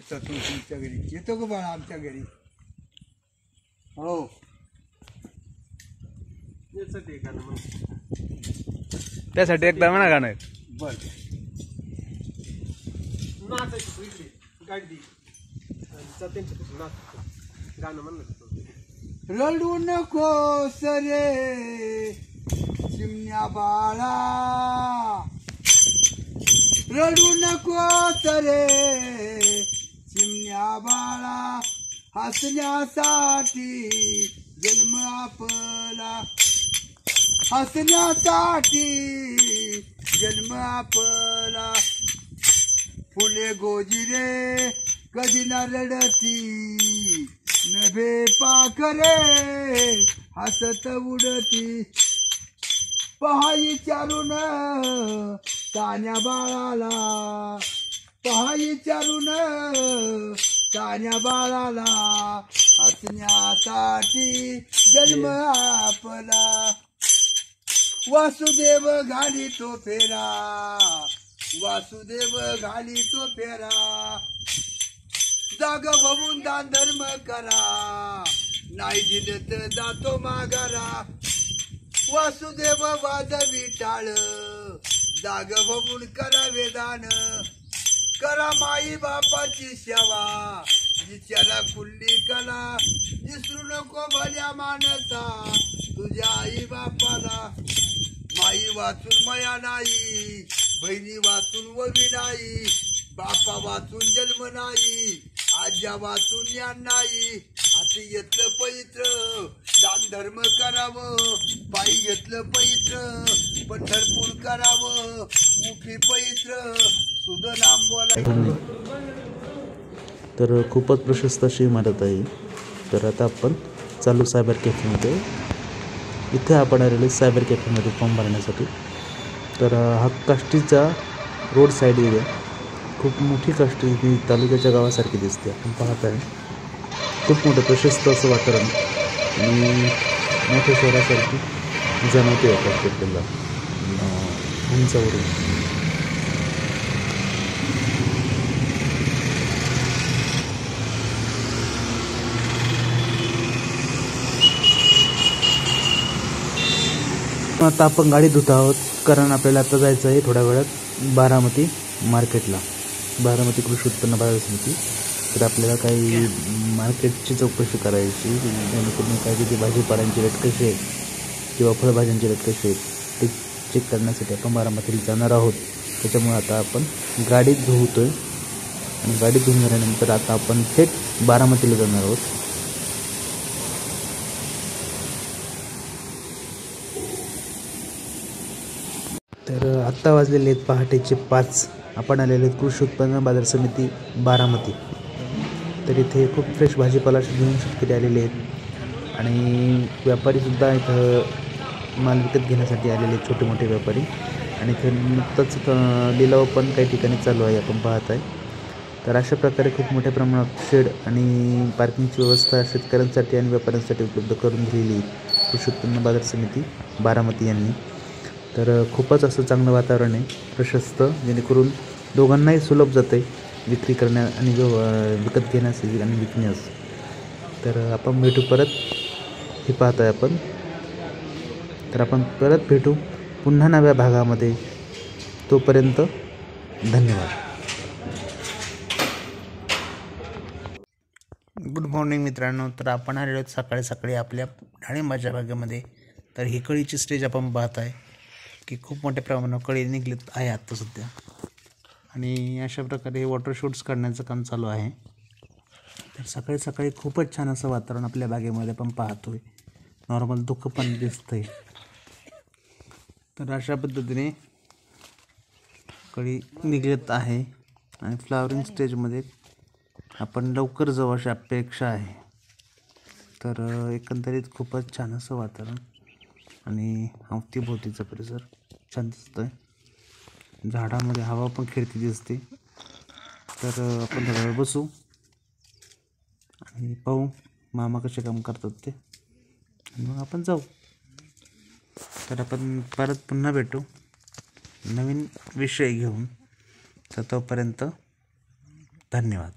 उसातून तुमच्या घरी येतो का बाळा आमच्या घरी? हो त्यासाठी एकदा म्हणा गाणं. बर रडू नको सरे चिमण्या बाळा, रडू नको सरे चिमण्या बाळा, हसण्यासाठी जन्म आपला, हसण्यासाठी जन्म आपला. फुले गोजिरे कधी न रडती, नभे पाखरे हसत उडती. पहाई चारून तान्या बाळाला, पहाई चारून तान्या बाळाला, हसण्यासाठी जन्म आपला. वासुदेव घाली तो फेरा, वासुदेव घाली तो फेरा, जाग बघून दान धर्म करा, नाही दिलं तर जातो माघारा. वासुदेव वाजवी टाळ, जाग बघून करा वेदान, करा माई बापाची सेवा, जिच्याला कुल्ली कला. विसरू नको भल्या मानसा तुझ्या आई बापाला. माई वाचून मया नाही, बहिणी वाचून ववी नाही, बापा वाचून जन्म नाही, आज्या वाचून ज्ञान नाही. हाती घेतलं पवित्र दान धर्म करावं, पायी घेतलं पवित्र पंढरपूर करावं, मुखी पवित्र सुध नाम बोला. तर खूपच प्रशस्त अशी इमारत आहे. तर आता आपण चालू सायबर कॅफेमध्ये. इथे आपण आलेलो सायबर कॅफेमध्ये फॉर्म भरण्यासाठी. तर हा काष्टीचा रोड साईड एरिया, खूप मोठी काष्टी ही तालुक्याच्या गावासारखी दिसते. आपण पाहत आहे खूप मोठं प्रशस्त असं वातावरण आणि मोठ्या शहरासारखी जाणवते काष्टी आपल्याला उंचावरून. आता आपण गाडी धुत आहोत, कारण आपल्याला आता जायचं आहे थोड्या वेळात बारामती मार्केटला, बारामती कृषी उत्पन्न बाजार समिती. तर आपल्याला काही मार्केटची चौकशी करायची, जेणेकरून काय तिथे भाजीपाल्यांची रेट कशी आहे किंवा फळभाज्यांची रेट कशी आहेत ते चेक करण्यासाठी आपण बारामतीला जाणार आहोत. त्याच्यामुळे आता आपण गाडी धुतोय आणि गाडी धुवून झाल्यानंतर आता आपण थेट बारामतीला जाणार आहोत. तर आत्ता वाजलेले आहेत पहाटेचे 5. आपण आलेले आहेत कृषी उत्पन्न बाजार समिती बारामती. तर इथे खूप फ्रेश भाजीपाला घेऊन शेतकरी आलेले आहेत आणि व्यापारीसुद्धा इथं माल विकत घेण्यासाठी आलेले आहेत, छोटे मोठे व्यापारी. आणि इथे नुकतंच लिलाव पण काही ठिकाणी चालू आहे, आपण पाहत आहे. तर अशा प्रकारे खूप मोठ्या प्रमाणात शेड आणि पार्किंगची व्यवस्था शेतकऱ्यांसाठी आणि व्यापाऱ्यांसाठी उपलब्ध करून दिलेली कृषी उत्पन्न बाजार समिती बारामती यांनी. तर खूपच असं चांगलं वातावरण आहे, प्रशस्त, जेणेकरून दोघांनाही सुलभ जाते विक्री करण्या आणि विकत घेण्यास आणि विकण्यास. तर आपण भेटू परत, हे पाहत आहे आपण. तर आपण परत भेटू पुन्हा नव्या भागामध्ये. तोपर्यंत धन्यवाद. गुड मॉर्निंग मित्रांनो. तर आपण आलेलो आहोत सकाळी सकाळी आपल्या डाळिंबाच्या बागेमध्ये. तर ही कळीची स्टेज आपण पाहत आहे की खूप मोठ्या प्रमाणावर कळी निघलेत आहे आत्ता सध्या. आणि अशा प्रकारे हे वॉटर शूट्स काढण्याचं काम चालू आहे. तर सकाळी सकाळी खूपच छान असं वातावरण आपल्या बागेमध्ये आपण पाहतोय. नॉर्मल धुकं पण दिसतंय. तर अशा पद्धतीने कळी निघत आहे आणि फ्लावरिंग स्टेजमध्ये आपण लवकर जाऊ अशी अपेक्षा आहे. तर एकंदरीत खूपच छान असं वातावरण आणि अवतीभोवतीचा परिसर छान दिसतोय. झाडामध्ये हवा पण खेळती दिसते. तर आपण थोडा वेळ बसू आणि पाहू मामा कसे काम करतात ते, मग आपण जाऊ. तर आपण परत पुन्हा भेटू नवीन विषय घेऊन. तर तोपर्यंत धन्यवाद.